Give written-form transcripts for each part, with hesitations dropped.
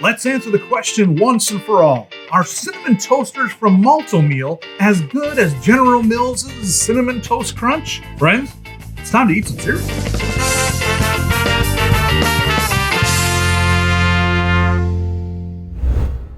Let's answer the question once and for all. Are cinnamon toasters from Malt-O-Meal as good as General Mills' Cinnamon Toast Crunch? Friends, it's time to eat some cereal.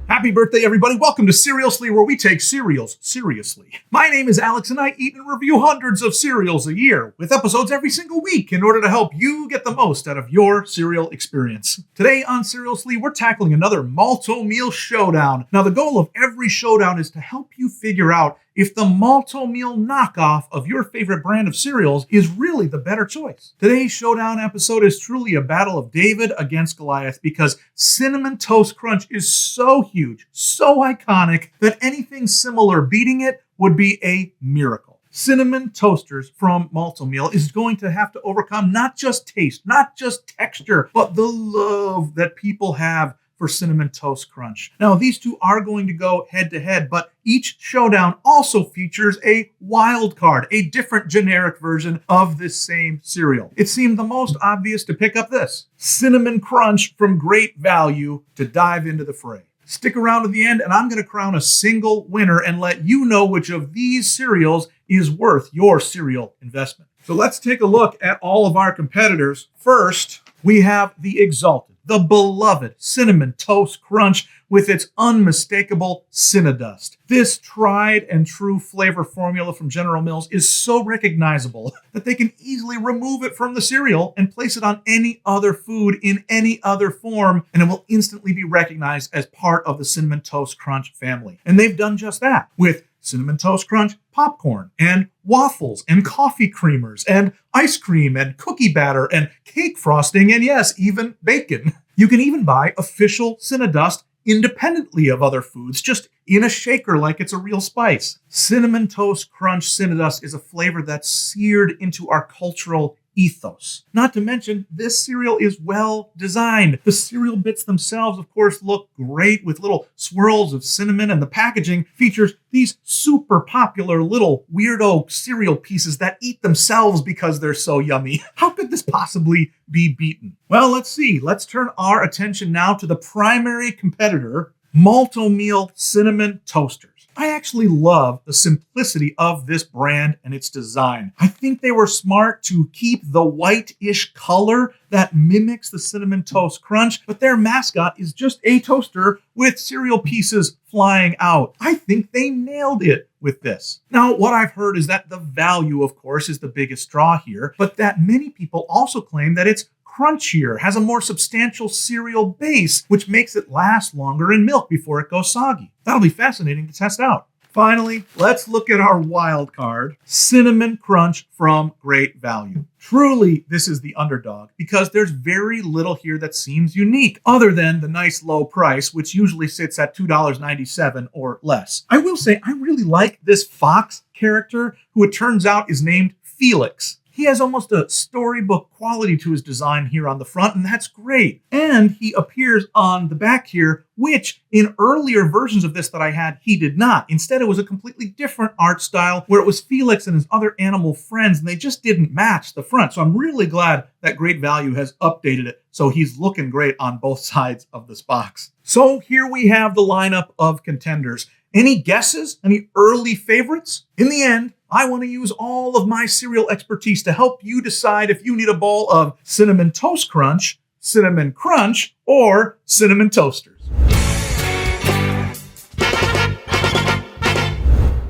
Happy birthday, everybody. Welcome to Seriously, where we take cereals seriously. My name is Alex, and I eat and review hundreds of cereals a year, with episodes every single week in order to help you get the most out of your cereal experience. Today on Seriously, we're tackling another Malt-O-Meal Showdown. Now, the goal of every showdown is to help you figure out if the Malt-O-Meal knockoff of your favorite brand of cereals is really the better choice. Today's showdown episode is truly a battle of David against Goliath because Cinnamon Toast Crunch is so huge, so iconic, that anything similar beating it would be a miracle. Cinnamon Toasters from Malt-O-Meal is going to have to overcome not just taste, not just texture, but the love that people have for Cinnamon Toast Crunch. Now, these two are going to go head to head, but each showdown also features a wild card, a different generic version of this same cereal. It seemed the most obvious to pick up this Cinnamon Crunch from Great Value to dive into the fray. Stick around to the end, and I'm going to crown a single winner and let you know which of these cereals is worth your cereal investment. So let's take a look at all of our competitors. First, we have the exalted, the beloved Cinnamon Toast Crunch with its unmistakable Cinnadust. This tried and true flavor formula from General Mills is so recognizable that they can easily remove it from the cereal and place it on any other food in any other form, and it will instantly be recognized as part of the Cinnamon Toast Crunch family. And they've done just that with Cinnamon Toast Crunch popcorn and waffles and coffee creamers and ice cream and cookie batter and cake frosting and yes, even bacon. You can even buy official Cinnadust independently of other foods, just in a shaker like it's a real spice. Cinnamon Toast Crunch Cinnadust is a flavor that's seared into our cultural ethos. Not to mention, this cereal is well designed. The cereal bits themselves, of course, look great with little swirls of cinnamon, and the packaging features these super popular little weirdo cereal pieces that eat themselves because they're so yummy. How could this possibly be beaten? Well, let's see. Let's turn our attention now to the primary competitor, Malt-O-Meal Cinnamon Toasters. I actually love the simplicity of this brand and its design. I think they were smart to keep the white-ish color that mimics the Cinnamon Toast Crunch, but their mascot is just a toaster with cereal pieces flying out. I think they nailed it with this. Now, what I've heard is that the value, of course, is the biggest draw here, but that many people also claim that it's crunchier, has a more substantial cereal base, which makes it last longer in milk before it goes soggy. That'll be fascinating to test out. Finally, let's look at our wild card, Cinnamon Crunch from Great Value. Truly, this is the underdog because there's very little here that seems unique other than the nice low price, which usually sits at $2.97 or less. I will say I really like this fox character, who it turns out is named Felix. He has almost a storybook quality to his design here on the front, and that's great. And he appears on the back here, which in earlier versions of this that I had, he did not. Instead, it was a completely different art style where it was Felix and his other animal friends, and they just didn't match the front. So I'm really glad that Great Value has updated it so he's looking great on both sides of this box. So here we have the lineup of contenders. Any guesses? Any early favorites? In the end, I want to use all of my cereal expertise to help you decide if you need a bowl of Cinnamon Toast Crunch, Cinnamon Crunch, or Cinnamon Toasters.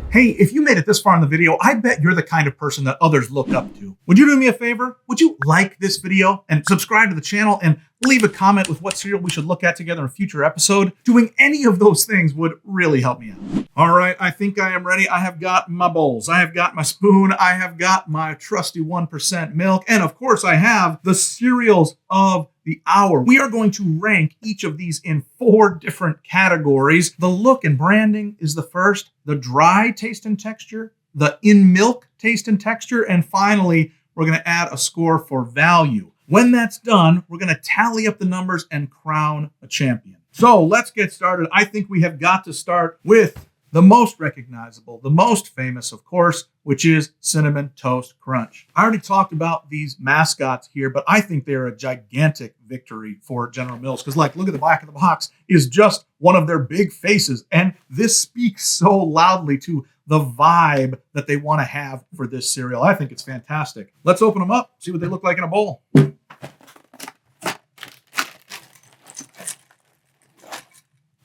Hey, if you made it this far in the video, I bet you're the kind of person that others look up to. Would you do me a favor? Would you like this video and subscribe to the channel and leave a comment with what cereal we should look at together in a future episode? Doing any of those things would really help me out. All right, I think I am ready. I have got my bowls. I have got my spoon. I have got my trusty 1% milk. And of course, I have the cereals of the hour. We are going to rank each of these in 4 different categories. The look and branding is the first, the dry taste and texture, the in milk taste and texture, and finally, we're going to add a score for value. When that's done, we're going to tally up the numbers and crown a champion. So let's get started. I think we have got to start with the the most recognizable, the most famous, of course, which is Cinnamon Toast Crunch. I already talked about these mascots here, but I think they're a gigantic victory for General Mills because, like, look at the back of the box is just one of their big faces. And this speaks so loudly to the vibe that they want to have for this cereal. I think it's fantastic. Let's open them up, see what they look like in a bowl.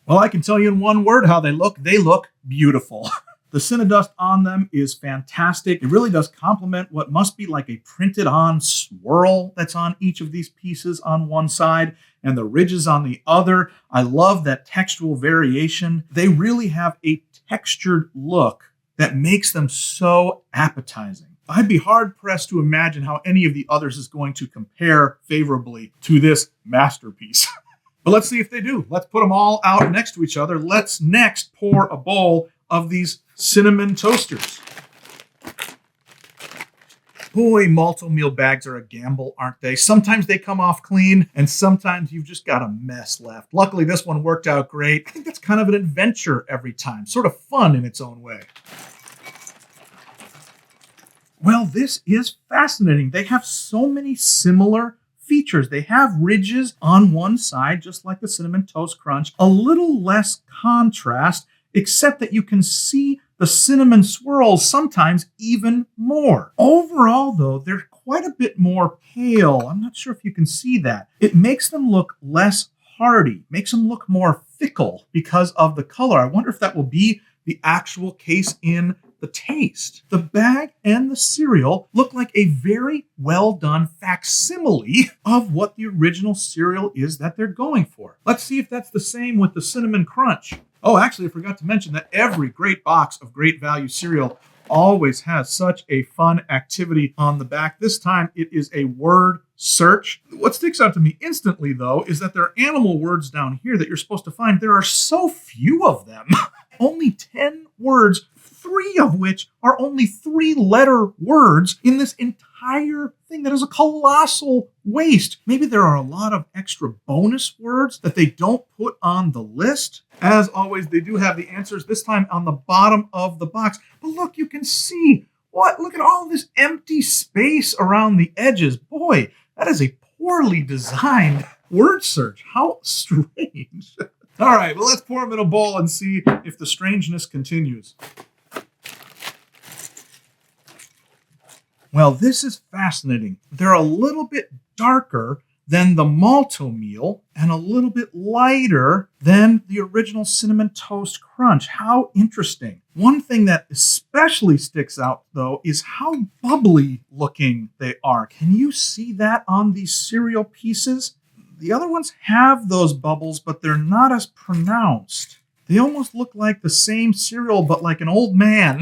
Well, I can tell you in one word how they look. They look beautiful. The Cinnadust on them is fantastic. It really does complement what must be like a printed on swirl that's on each of these pieces on one side and the ridges on the other. I love that textual variation. They really have a textured look that makes them so appetizing. I'd be hard pressed to imagine how any of the others is going to compare favorably to this masterpiece. But let's see if they do. Let's put them all out next to each other. Let's next pour a bowl of these cinnamon toasters. Boy, Malt-O-Meal bags are a gamble, aren't they? Sometimes they come off clean, and sometimes you've just got a mess left. Luckily, this one worked out great. I think that's kind of an adventure every time, sort of fun in its own way. Well, this is fascinating. They have so many similar features. They have ridges on one side, just like the Cinnamon Toast Crunch, a little less contrast, except that you can see the cinnamon swirls sometimes even more. Overall, though, they're quite a bit more pale. I'm not sure if you can see that. It makes them look less hearty, makes them look more fickle because of the color. I wonder if that will be the actual case in the taste. The bag and the cereal look like a very well done facsimile of what the original cereal is that they're going for. Let's see if that's the same with the Cinnamon Crunch. Oh, actually, I forgot to mention that every great box of great value cereal always has such a fun activity on the back. This time it is a word search. What sticks out to me instantly, though, is that there are animal words down here that you're supposed to find. There are so few of them. Only 10 words, 3 of which are only 3-letter words in this entire thing. That is a colossal waste. Maybe there are a lot of extra bonus words that they don't put on the list. As always, they do have the answers, this time on the bottom of the box. But look, you can see, look at all this empty space around the edges. Boy, that is a poorly designed word search. How strange. All right, well, let's pour them in a bowl and see if the strangeness continues. Well, this is fascinating. They're a little bit darker than the Malt-O-Meal and a little bit lighter than the original Cinnamon Toast Crunch. How interesting. One thing that especially sticks out, though, is how bubbly looking they are. Can you see that on these cereal pieces? The other ones have those bubbles, but they're not as pronounced. They almost look like the same cereal, but like an old man.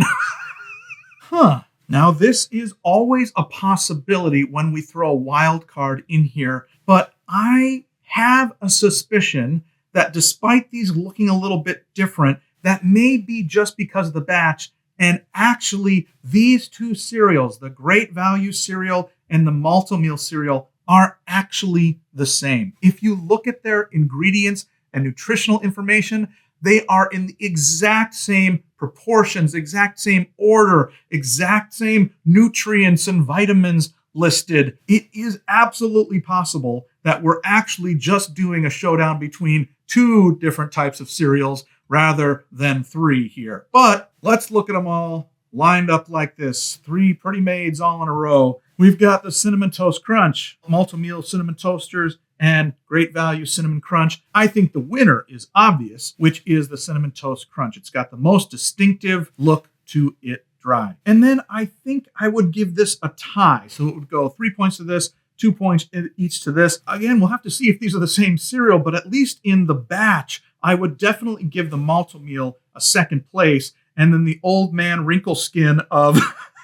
Huh. Now, this is always a possibility when we throw a wild card in here, but I have a suspicion that despite these looking a little bit different, that may be just because of the batch, and actually these two cereals, the Great Value cereal and the Malt-O-Meal cereal, are actually the same. If you look at their ingredients and nutritional information, they are in the exact same proportions, exact same order, exact same nutrients and vitamins listed. It is absolutely possible that we're actually just doing a showdown between 2 different types of cereals rather than 3 here. But let's look at them all lined up like this. 3 pretty maids all in a row. We've got the Cinnamon Toast Crunch, Malt-O-Meal Cinnamon Toasters, and Great Value Cinnamon Crunch. I think the winner is obvious, which is the Cinnamon Toast Crunch. It's got the most distinctive look to it dry. And then I think I would give this a tie. So it would go 3 points to this, 2 points each to this. Again, we'll have to see if these are the same cereal, but at least in the batch, I would definitely give the Malt-O-Meal a second place. And then the old man wrinkle skin of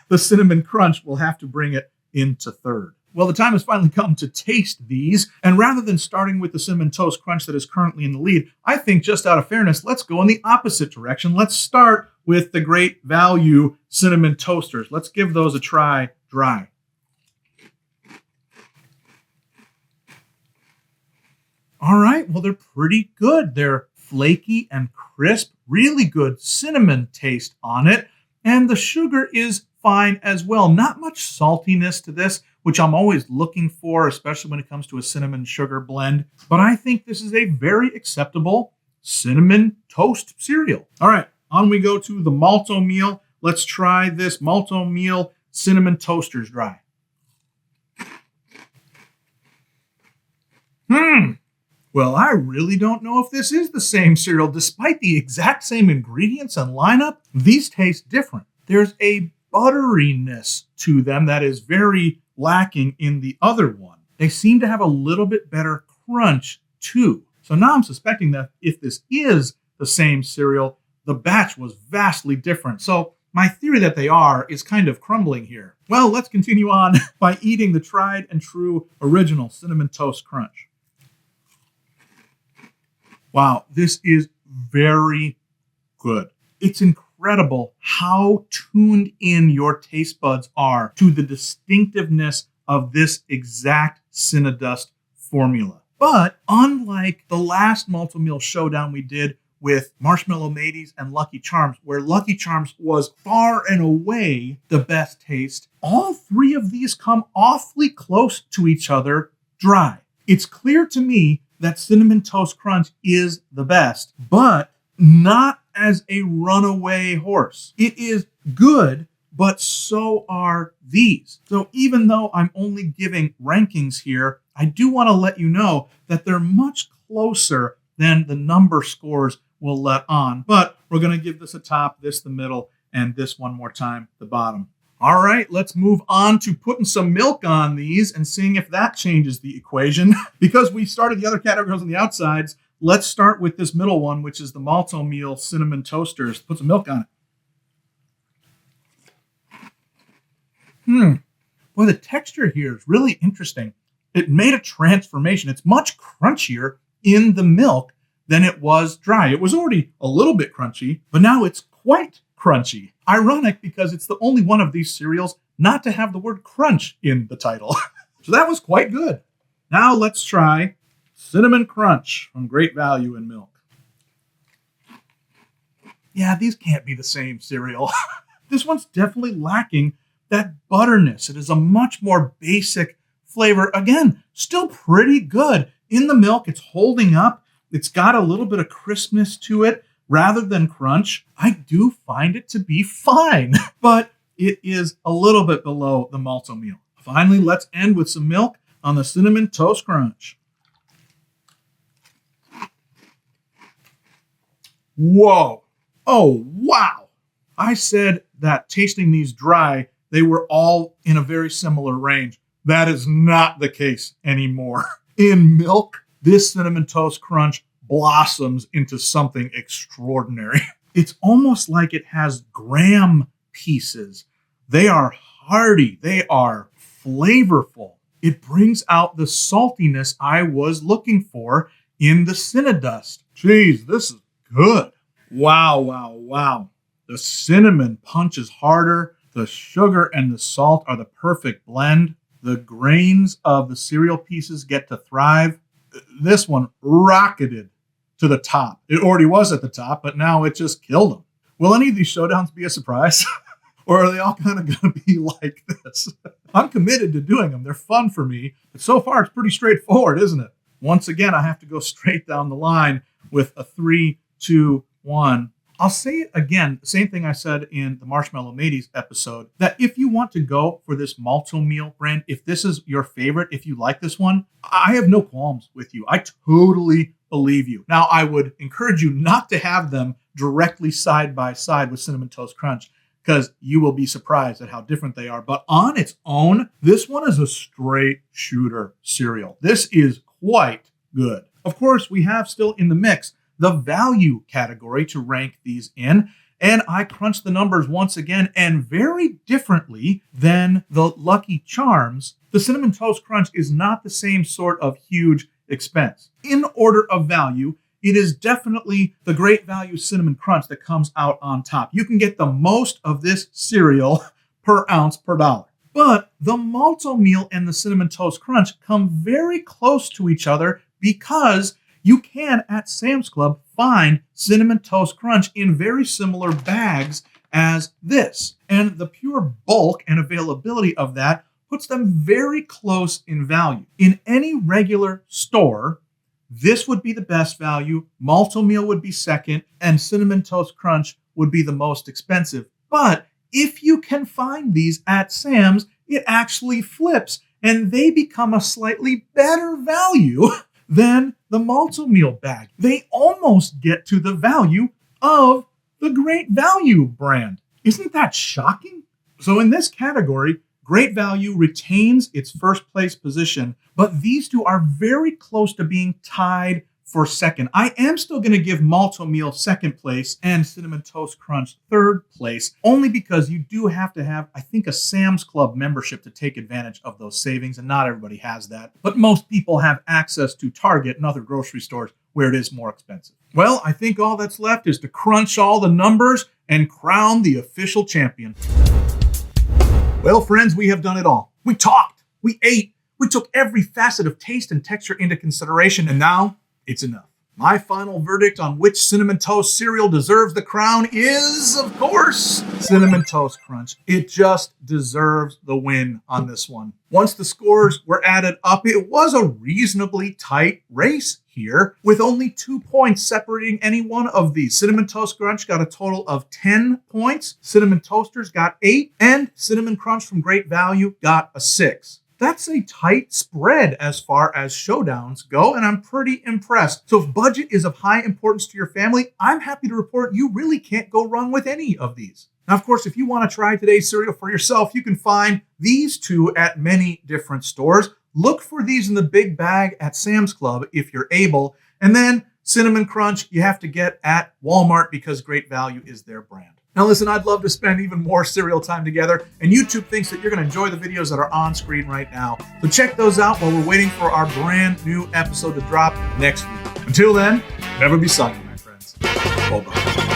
the Cinnamon Crunch will have to bring it into third. Well, the time has finally come to taste these. And rather than starting with the Cinnamon Toast Crunch that is currently in the lead, I think just out of fairness, let's go in the opposite direction. Let's start with the Great Value Cinnamon Toasters. Let's give those a try dry. All right, well, they're pretty good. They're flaky and crisp, really good cinnamon taste on it. And the sugar is fine as well. Not much saltiness to this, which I'm always looking for, especially when it comes to a cinnamon sugar blend. But I think this is a very acceptable cinnamon toast cereal. All right, on we go to the Malt-O-Meal. Let's try this Malt-O-Meal Cinnamon Toasters dry. Well, I really don't know if this is the same cereal. Despite the exact same ingredients and lineup, these taste different. There's a butteriness to them that is very lacking in the other one. They seem to have a little bit better crunch too. So now I'm suspecting that if this is the same cereal, the batch was vastly different. So my theory that they are is kind of crumbling here. Well, let's continue on by eating the tried and true original Cinnamon Toast Crunch. Wow, this is very good. It's incredible how tuned in your taste buds are to the distinctiveness of this exact Cinnadust formula. But unlike the last Malt-O-Meal Showdown we did with Marshmallow Mateys and Lucky Charms, where Lucky Charms was far and away the best taste, all three of these come awfully close to each other dry. It's clear to me that Cinnamon Toast Crunch is the best, but not as a runaway horse. It is good, but so are these. So even though I'm only giving rankings here, I do want to let you know that they're much closer than the number scores will let on. But we're going to give this a top, this the middle, and this one more time, the bottom. All right, let's move on to putting some milk on these and seeing if that changes the equation. Because we started the other categories on the outsides, let's start with this middle one, which is the Malt-O-Meal Cinnamon Toasters. Put some milk on it. Boy, the texture here is really interesting. It made a transformation. It's much crunchier in the milk than it was dry. It was already a little bit crunchy, but now it's quite crunchy. Ironic because it's the only one of these cereals not to have the word crunch in the title. So that was quite good. Now let's try Cinnamon Crunch from Great Value in Milk. Yeah, these can't be the same cereal. This one's definitely lacking that butterness. It is a much more basic flavor. Again, still pretty good. In the milk, it's holding up. It's got a little bit of crispness to it rather than crunch. I do find it to be fine, but it is a little bit below the Malt-O-Meal. Finally, let's end with some milk on the Cinnamon Toast Crunch. Whoa. Oh, wow. I said that tasting these dry, they were all in a very similar range. That is not the case anymore. In milk, this Cinnamon Toast Crunch blossoms into something extraordinary. It's almost like it has graham pieces. They are hearty. They are flavorful. It brings out the saltiness I was looking for in the Cinnadust. Jeez, this is good. Wow, wow, wow. The cinnamon punches harder. The sugar and the salt are the perfect blend. The grains of the cereal pieces get to thrive. This one rocketed to the top. It already was at the top, but now it just killed them. Will any of these showdowns be a surprise? Or are they all kind of going to be like this? I'm committed to doing them. They're fun for me. But so far, it's pretty straightforward, isn't it? Once again, I have to go straight down the line with a 3, 2, 1. I'll say it again, the same thing I said in the Marshmallow Mateys episode, that if you want to go for this Malt-O-Meal brand, if this is your favorite, if you like this one, I have no qualms with you. I totally believe you. Now, I would encourage you not to have them directly side by side with Cinnamon Toast Crunch, because you will be surprised at how different they are. But on its own, this one is a straight shooter cereal. This is quite good. Of course, we have still in the mix the value category to rank these in. And I crunched the numbers once again, and very differently than the Lucky Charms, the Cinnamon Toast Crunch is not the same sort of huge expense. In order of value, it is definitely the Great Value Cinnamon Crunch that comes out on top. You can get the most of this cereal per ounce per dollar. But the Malt-O-Meal and the Cinnamon Toast Crunch come very close to each other because You can, at Sam's Club, find Cinnamon Toast Crunch in very similar bags as this. And the pure bulk and availability of that puts them very close in value. In any regular store, this would be the best value, Malt-O-Meal would be second, and Cinnamon Toast Crunch would be the most expensive. But if you can find these at Sam's, it actually flips, and they become a slightly better value than the Malt-O-Meal bag. They almost get to the value of the Great Value brand. Isn't that shocking? So in this category, Great Value retains its first place position, but these two are very close to being tied for second. I am still going to give Malt-O-Meal second place and Cinnamon Toast Crunch third place, only because you do have to have, I think, a Sam's Club membership to take advantage of those savings, and not everybody has that. But most people have access to Target and other grocery stores where it is more expensive. Well, I think all that's left is to crunch all the numbers and crown the official champion. Well, friends, we have done it all. We talked, we ate, we took every facet of taste and texture into consideration, and now it's enough. My final verdict on which Cinnamon Toast cereal deserves the crown is, of course, Cinnamon Toast Crunch. It just deserves the win on this one. Once the scores were added up, it was a reasonably tight race here, with only 2 points separating any one of these. Cinnamon Toast Crunch got a total of 10 points, Cinnamon Toasters got 8, and Cinnamon Crunch from Great Value got a 6. That's a tight spread as far as showdowns go, and I'm pretty impressed. So if budget is of high importance to your family, I'm happy to report you really can't go wrong with any of these. Now, of course, if you want to try today's cereal for yourself, you can find these two at many different stores. Look for these in the big bag at Sam's Club if you're able. And then Cinnamon Crunch, you have to get at Walmart because Great Value is their brand. Now listen, I'd love to spend even more cereal time together, and YouTube thinks that you're going to enjoy the videos that are on screen right now. So check those out while we're waiting for our brand new episode to drop next week. Until then, never be soggy, my friends. Bye-bye.